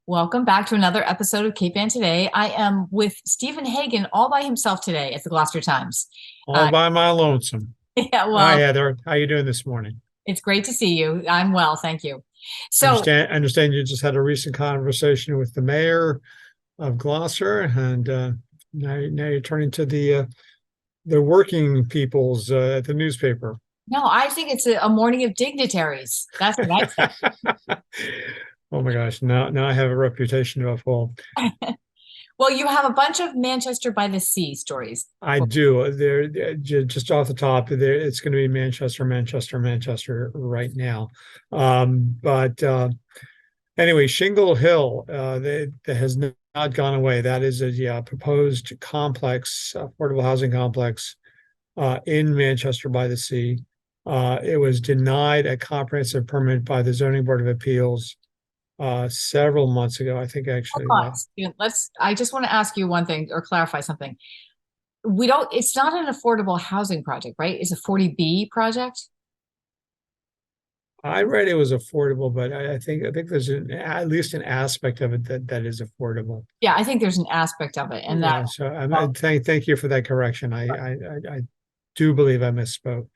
Welcome back to another episode of Cape Ann Today. I am with Stephen Hagan all by himself today at the Gloucester Times. All Uh, by my lonesome. yeah, Hi, well, Heather. How you doing this morning? it's great to see you. I'm well, thank you. So, Understand you just had a recent conversation with the mayor of Gloucester, and now you're turning to the working people's at the newspaper. no, I think it's a morning of dignitaries. That's what Oh my gosh! Now I have a reputation to uphold. I think. Well, you have a bunch of Manchester by the Sea stories. I do. Just off the top. It's going to be Manchester, Manchester, Manchester right now. But Anyway, Shingle Hill that has not gone away. That is a proposed complex, affordable housing complex in Manchester by the Sea. It was denied a comprehensive permit by the Zoning Board of Appeals several months ago. I think Hold actually, on, Stephen, I just want to ask you one thing or clarify something. It's not an affordable housing project, right? It's a 40B project. I read it was affordable, but I think there's at least an aspect of it that is affordable. Yeah, I think there's an aspect of it, and that. Yeah, so thank you for that correction. I do believe I misspoke.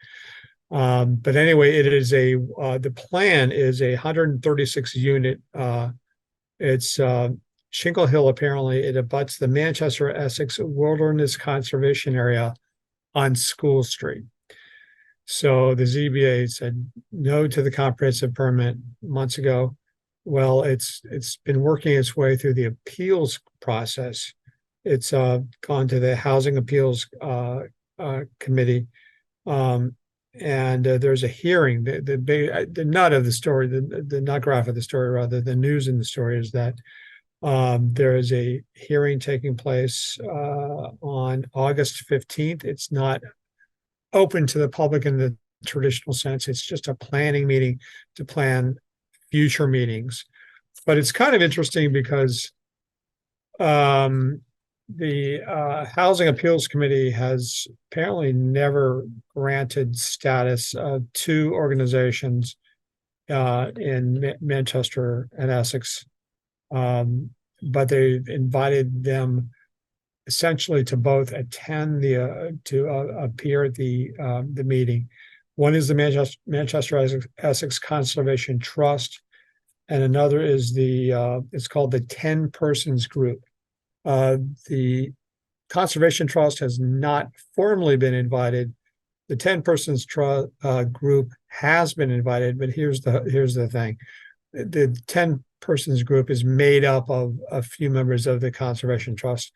But anyway, it is the plan is a 136 unit. It's Shingle Hill. Apparently, it abuts the Manchester Essex Wilderness Conservation Area on School Street. So the ZBA said no to the comprehensive permit months ago. Well, it's been working its way through the appeals process. It's gone to the Housing Appeals Committee. Um, and there's a hearing. The nut of the story, the nut graph of the story, rather, the news in the story is that there is a hearing taking place on August 15th. It's not open to the public in the traditional sense. It's just a planning meeting to plan future meetings. But it's kind of interesting because the Housing Appeals Committee has apparently never granted status to organizations in Manchester and Essex, but they invited them essentially to both attend to appear at the meeting. One is the Manchester Essex Conservation Trust, and another is it's called the 10 Persons Group. The Conservation Trust has not formally been invited. The 10 Persons Group has been invited, but here's the thing: the 10 Persons Group is made up of a few members of the Conservation Trust,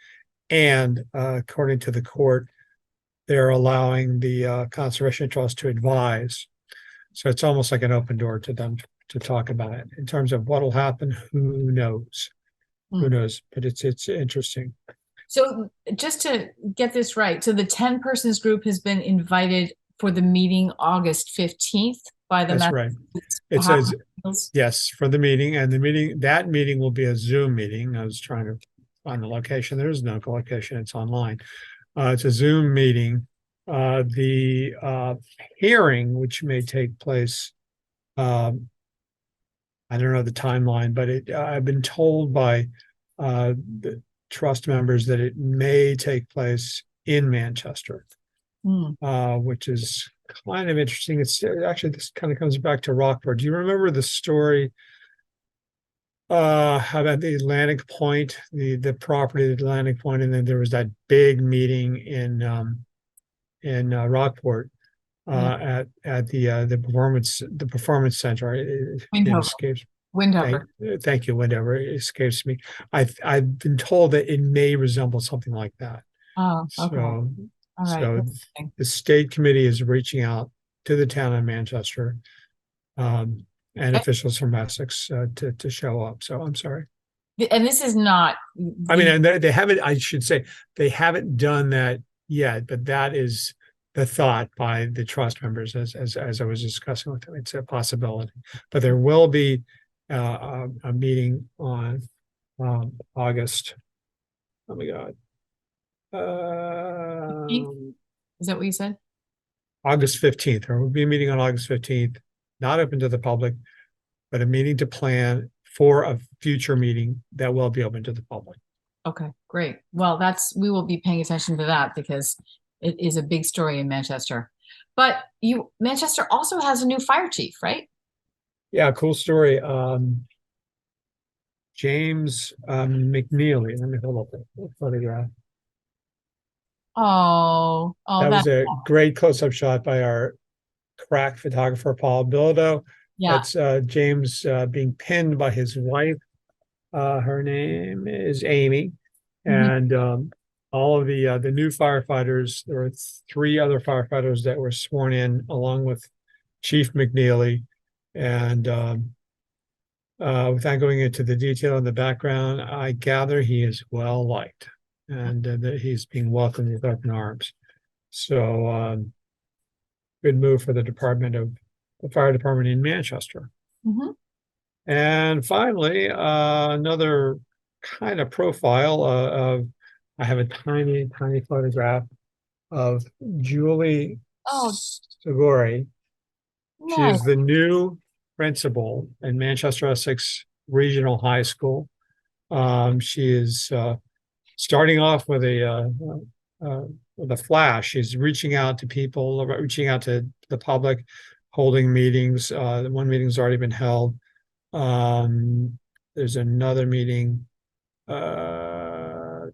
and according to the court, they're allowing the Conservation Trust to advise. So it's almost like an open door to them to talk about it. In terms of what will happen, who knows? Who Hmm. knows? But it's interesting. So just to get this right, so the 10 persons group has been invited for the meeting August 15th by the That's right. Massachusetts It says House. yes for the meeting, and that meeting will be a Zoom meeting. I was trying to find the location. There is no location. It's online. It's a Zoom meeting. The hearing, which may take place, um, I don't know the timeline, but I've been told by the trust members that it may take place in Manchester, Hmm. which is kind of interesting. It's actually, this kind of comes back to Rockport. Do you remember the story about the Atlantic Point, the property at Atlantic Point, and then there was that big meeting in Rockport Hmm. at the performance center. It Windhover. escapes. Thank Windhover. thank you, whatever. It escapes me. I've been told that it may resemble something like that. Oh, okay. So All right. so Interesting. the state committee is reaching out to the town of Manchester, and officials from Essex to show up. So I'm sorry. And this is not I mean, the, and they haven't. I should say they haven't done that yet, but that is the thought by the trust members, as I was discussing with them. It's a possibility, but there will be a meeting on August. Oh my God, 15th. Is that what you said? August 15th. There will be a meeting on August 15th, not open to the public, but a meeting to plan for a future meeting that will be open to the public. Okay, great. Well, we will be paying attention to that because it is a big story in Manchester. But Manchester also has a new fire chief, right? Yeah, cool story. James McNeely. Let me hold up the photograph. Oh, That that, was a great close-up shot by our crack photographer, Paul Bilodeau. yeah. That's James being pinned by his wife. Her name is Amy. Mhm. And all of the new firefighters, there were three other firefighters that were sworn in along with Chief McNeely. And without going into the detail in the background, I gather he is well liked and that he's being welcomed with open arms. So good move for the fire department in Manchester. Mhm. And finally, another kind of profile of I have a tiny, tiny photograph of Julie Oh, Seguri. She nice. is the new principal in Manchester Essex Regional High School. She is starting off with a flash. She's reaching out to people, reaching out to the public, holding meetings. One meeting's already been held. There's another meeting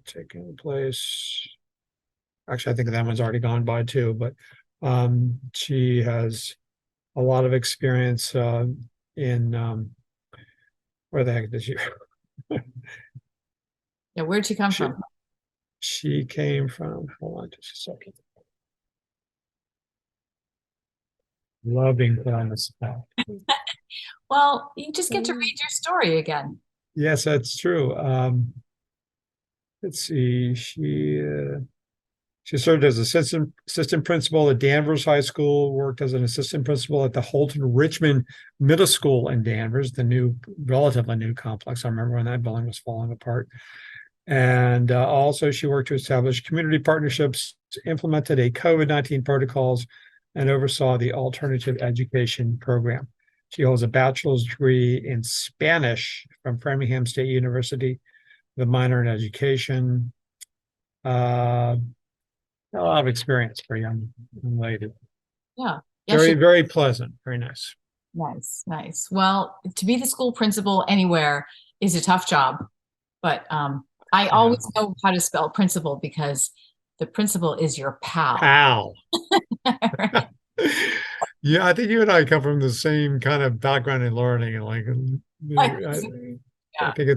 taking place. Actually, I think that one's already gone by too, but she has a lot of experience in where the heck did she Yeah, where'd she come she from? she came from, hold on just a second. Love being put on the spot. Well, you just get to read your story again. Yes, that's true. Let's see. She served as assistant principal at Danvers High School, worked as an assistant principal at the Holton Richmond Middle School in Danvers, the relatively new complex. I remember when that building was falling apart. And also she worked to establish community partnerships, implemented a COVID-19 protocols, and oversaw the alternative education program. She holds a bachelor's degree in Spanish from Framingham State University, with a minor in education. Uh, a lot of experience for a young lady. Yeah. Yeah, Very, very pleasant. Very nice. nice, nice. Well, to be the school principal anywhere is a tough job, but I Yeah. always know how to spell principal because the principal is your pal. Pal. Right? Yeah, I think you and I come from the same kind of background in learning. And like, Like, I yeah. think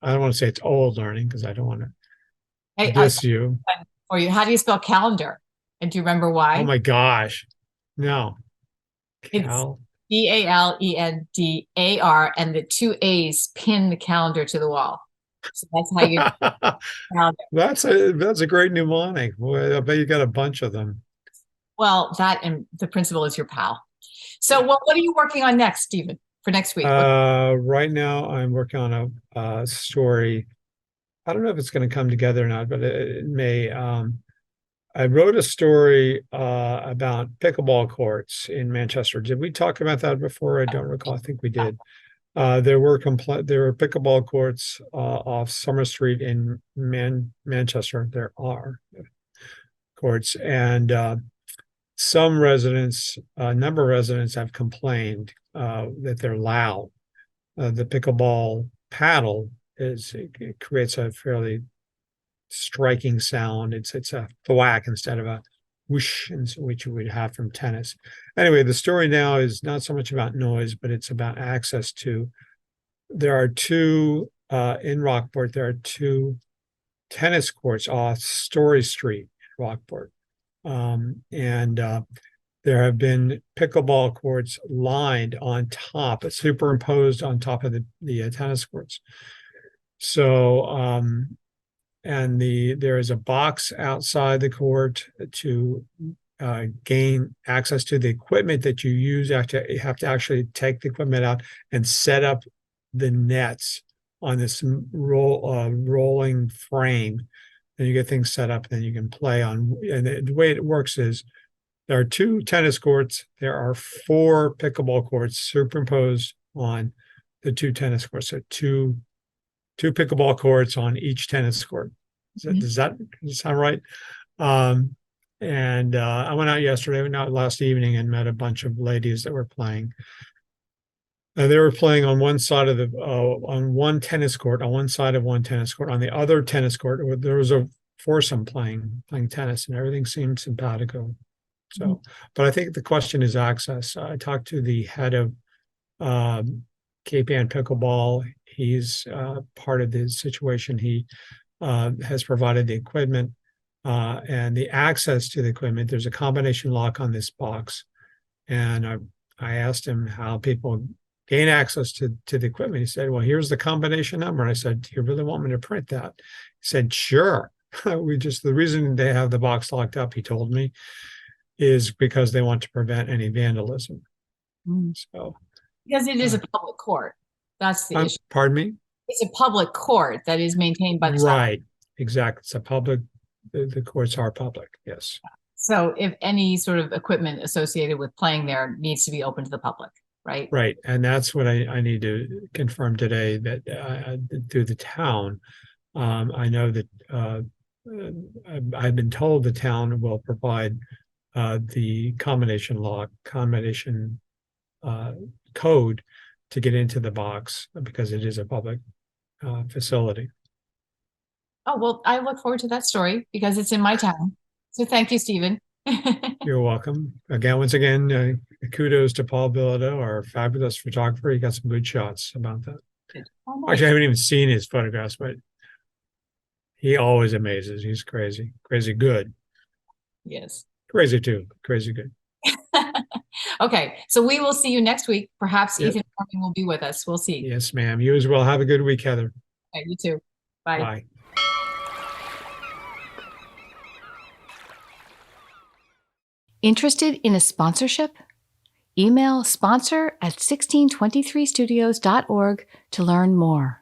I don't want to say it's old learning because I don't want to Hey, diss you. for you, how do you spell calendar? And do you remember Oh why? my gosh. No. It's Cal. Calendar, and the two A's pin the calendar to the wall. So that's how you calendar. That's a great mnemonic. Boy, I bet you got a bunch of them. Well, that and the principal is your pal. So, well, what are you working on next, Stephen, for next week? Right now I'm working on a story. I don't know if it's going to come together or not, but it may. I wrote a story about pickleball courts in Manchester. Did we talk about that before? I don't recall. I think we did. There were pickleball courts off Summer Street in Manchester. There are courts, and a number of residents have complained that they're loud. The pickleball paddle it creates a fairly striking sound. It's a thwack instead of a whoosh, which you would have from tennis. Anyway, the story now is not so much about noise, but it's about access to. There are two in Rockport. There are two tennis courts off Story Street, Rockport, and there have been pickleball courts lined on top, superimposed on top of the tennis courts. So and there is a box outside the court to gain access to the equipment that you use. You have to actually take the equipment out and set up the nets on this rolling frame. Then you get things set up, and then you can play on. And the way it works is there are two tennis courts. There are four pickleball courts superimposed on the two tennis courts. So two pickleball courts on each tennis court. Does that sound right? And I went out yesterday, not last evening, and met a bunch of ladies that were playing. And they were playing on one side of on one tennis court, on one side of one tennis court. On the other tennis court, there was a foursome playing tennis, and everything seemed simpatico. So, but I think the question is access. I talked to the head of Cape Ann Pickleball. He's part of the situation. He has provided the equipment and the access to the equipment. There's a combination lock on this box. And I asked him how people gain access to the equipment. He said, well, here's the combination number. And I said, do you really want me to print that? He said, sure. The reason they have the box locked up, he told me, is because they want to prevent any vandalism. So, because it is a public court. That's the issue. Pardon me? It's a public court that is maintained by the town. Right. Exactly. It's a public, the courts are public. Yes. So if any sort of equipment associated with playing there needs to be open to the public, right? Right. And that's what I need to confirm today, that through the town, I know that I've been told the town will provide the combination code to get into the box, because it is a public facility. Oh, well, I look forward to that story because it's in my town. So thank you, Stephen. You're welcome. Once again, kudos to Paul Bilodeau, our fabulous photographer. He got some good shots about that. Oh, nice. Actually, I haven't even seen his photographs, but he always amazes. He's crazy good. Yes. Crazy too. Crazy good. Okay, so we will see you next week. Perhaps Yep. Ethan Morgan will be with us. We'll see. Yes, ma'am. You as well. Have a good week, Heather. Okay, you too. Bye. Bye. Interested in a sponsorship? Email sponsor@1623studios.org to learn more.